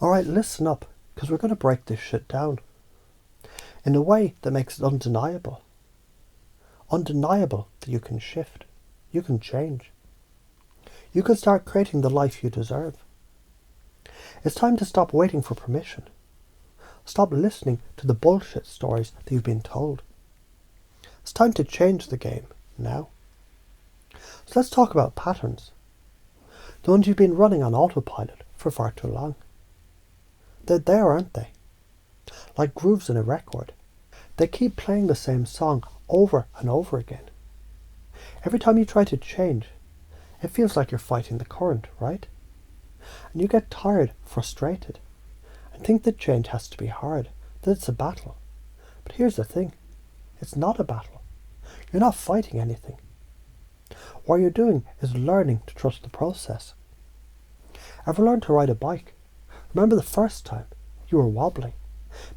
Alright, listen up, because we're going to break this shit down in a way that makes it undeniable. Undeniable that you can shift, you can change. You can start creating the life you deserve. It's time to stop waiting for permission. Stop listening to the bullshit stories that you've been told. It's time to change the game now. So let's talk about patterns. The ones you've been running on autopilot for far too long. They're there, aren't they? Like grooves in a record. They keep playing the same song over and over again. Every time you try to change, it feels like you're fighting the current, right? And you get tired, frustrated, and think that change has to be hard, that it's a battle. But here's the thing, it's not a battle. You're not fighting anything. What you're doing is learning to trust the process. Ever learned to ride a bike? Remember the first time you were wobbly.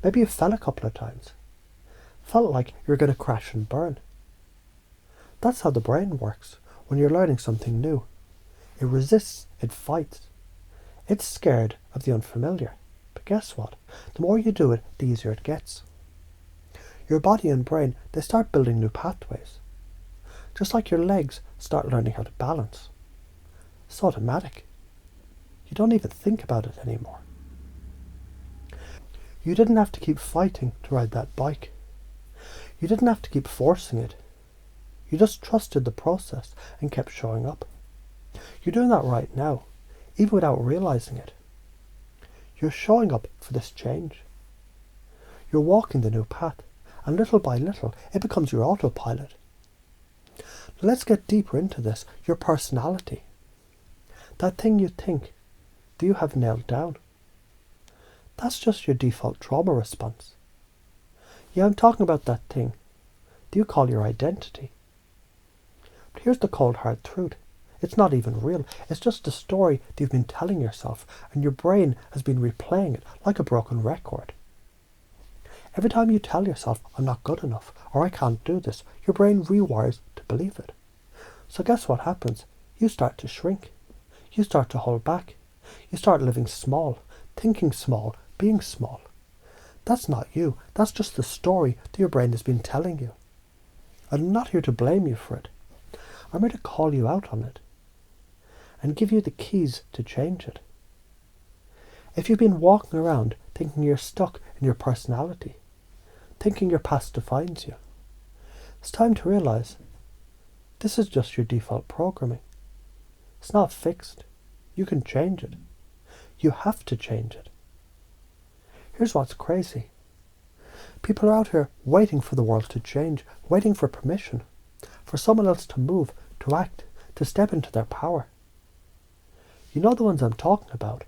Maybe you fell a couple of times. Felt like you were going to crash and burn. That's how the brain works when you're learning something new. It resists, it fights. It's scared of the unfamiliar. But guess what? The more you do it, the easier it gets. Your body and brain, they start building new pathways. Just like your legs start learning how to balance. It's automatic. You don't even think about it anymore. You didn't have to keep fighting to ride that bike. You didn't have to keep forcing it. You just trusted the process and kept showing up. You're doing that right now, even without realizing it. You're showing up for this change. You're walking the new path, and little by little, it becomes your autopilot. Now let's get deeper into this, your personality. That thing you think, do you have nailed down? That's just your default trauma response. Yeah, I'm talking about that thing. Do you call your identity? But here's the cold hard truth. It's not even real. It's just a story that you've been telling yourself, and your brain has been replaying it like a broken record. Every time you tell yourself, I'm not good enough, or I can't do this, your brain rewires to believe it. So guess what happens? You start to shrink. You start to hold back. You start living small, thinking small, being small. That's not you. That's just the story that your brain has been telling you. I'm not here to blame you for it. I'm here to call you out on it and give you the keys to change it. If you've been walking around thinking you're stuck in your personality, thinking your past defines you, it's time to realize this is just your default programming. It's not fixed. You can change it. You have to change it. Here's what's crazy. People are out here waiting for the world to change, waiting for permission, for someone else to move, to act, to step into their power. You know the ones I'm talking about.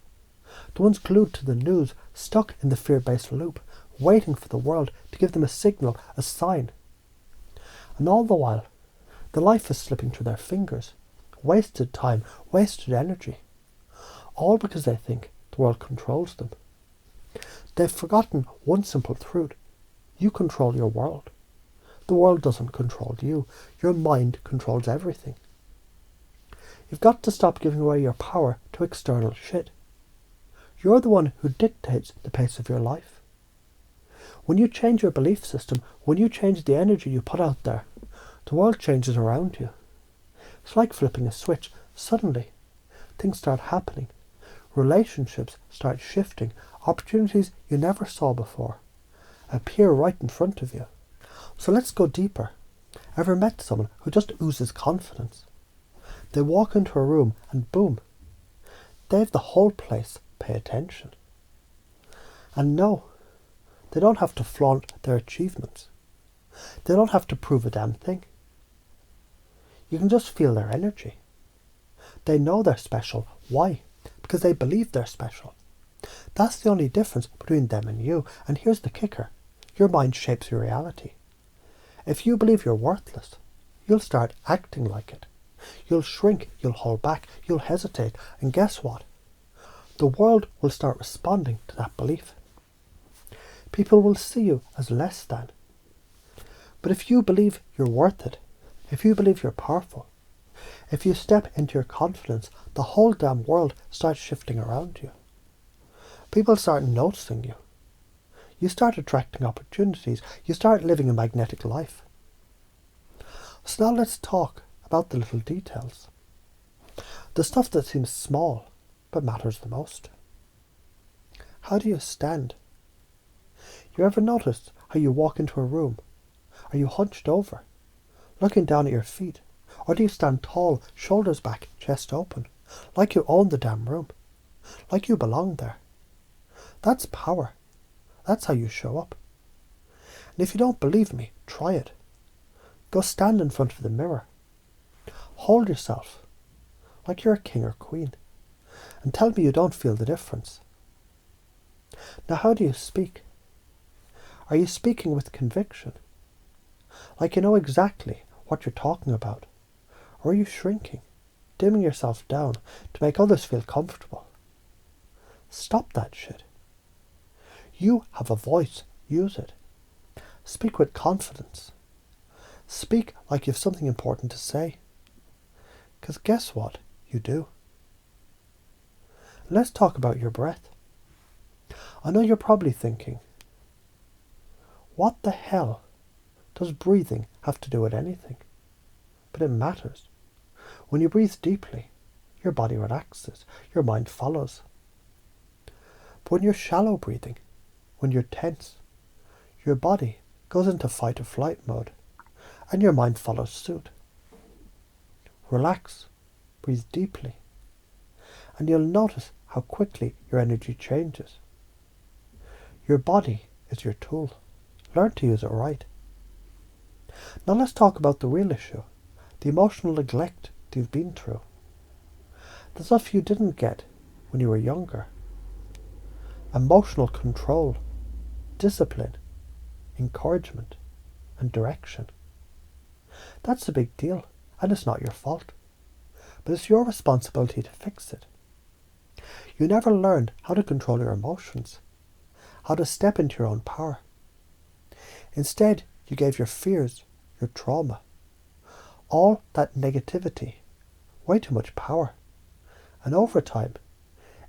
The ones glued to the news, stuck in the fear-based loop, waiting for the world to give them a signal, a sign. And all the while, the life is slipping through their fingers. Wasted time, wasted energy. All because they think the world controls them. They've forgotten one simple truth. You control your world. The world doesn't control you. Your mind controls everything. You've got to stop giving away your power to external shit. You're the one who dictates the pace of your life. When you change your belief system, when you change the energy you put out there, the world changes around you. It's like flipping a switch. Suddenly, things start happening. Relationships start shifting. Opportunities you never saw before appear right in front of you. So let's go deeper. Ever met someone who just oozes confidence? They walk into a room and boom, they have the whole place pay attention. And no, they don't have to flaunt their achievements. They don't have to prove a damn thing. You can just feel their energy. They know they're special. Why? Because they believe they're special. That's the only difference between them and you. And here's the kicker. Your mind shapes your reality. If you believe you're worthless, you'll start acting like it. You'll shrink, you'll hold back, you'll hesitate. And guess what? The world will start responding to that belief. People will see you as less than. But if you believe you're worth it, if you believe you're powerful, if you step into your confidence, the whole damn world starts shifting around you. People start noticing you. You start attracting opportunities. You start living a magnetic life. So now let's talk about the little details. The stuff that seems small but matters the most. How do you stand? You ever notice how you walk into a room? Are you hunched over, looking down at your feet? Or do you stand tall, shoulders back, chest open, like you own the damn room, like you belong there? That's power. That's how you show up. And if you don't believe me, try it. Go stand in front of the mirror. Hold yourself like you're a king or queen, and tell me you don't feel the difference. Now, how do you speak? Are you speaking with conviction? Like you know exactly what you're talking about? Or are you shrinking, dimming yourself down to make others feel comfortable? Stop that shit. You have a voice. Use it. Speak with confidence. Speak like you have something important to say. Because guess what? You do. Let's talk about your breath. I know you're probably thinking, what the hell does breathing have to do with anything? But it matters. When you breathe deeply, your body relaxes, your mind follows. But when you're shallow breathing, when you're tense, your body goes into fight or flight mode, and your mind follows suit. Relax, breathe deeply, and you'll notice how quickly your energy changes. Your body is your tool. Learn to use it right. Now let's talk about the real issue, the emotional neglect that you've been through. The stuff you didn't get when you were younger. Emotional control, discipline, encouragement, and direction. That's a big deal, and it's not your fault. But it's your responsibility to fix it. You never learned how to control your emotions, how to step into your own power. Instead, you gave your fears, your trauma, all that negativity, way too much power. And over time,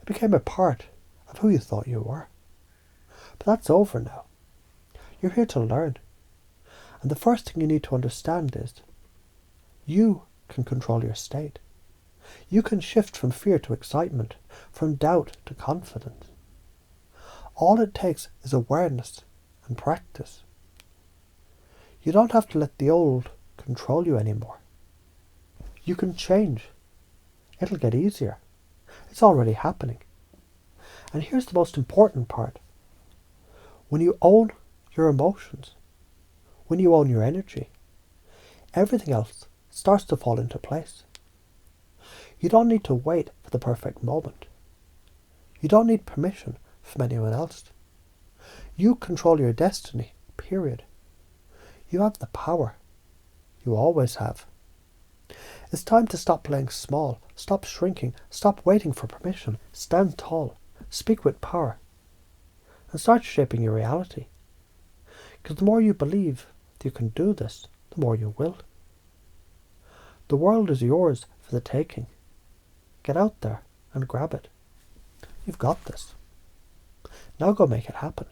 it became a part of who you thought you were. But that's over now. You're here to learn. And the first thing you need to understand is you can control your state. You can shift from fear to excitement, from doubt to confidence. All it takes is awareness and practice. You don't have to let the old control you anymore. You can change. It'll get easier. It's already happening. And here's the most important part. When you own your emotions, when you own your energy, everything else starts to fall into place. You don't need to wait for the perfect moment. You don't need permission from anyone else. You control your destiny, period. You have the power. You always have. It's time to stop playing small, stop shrinking, stop waiting for permission, stand tall, speak with power, and start shaping your reality. Because the more you believe that you can do this, the more you will. The world is yours for the taking. Get out there and grab it. You've got this. Now go make it happen.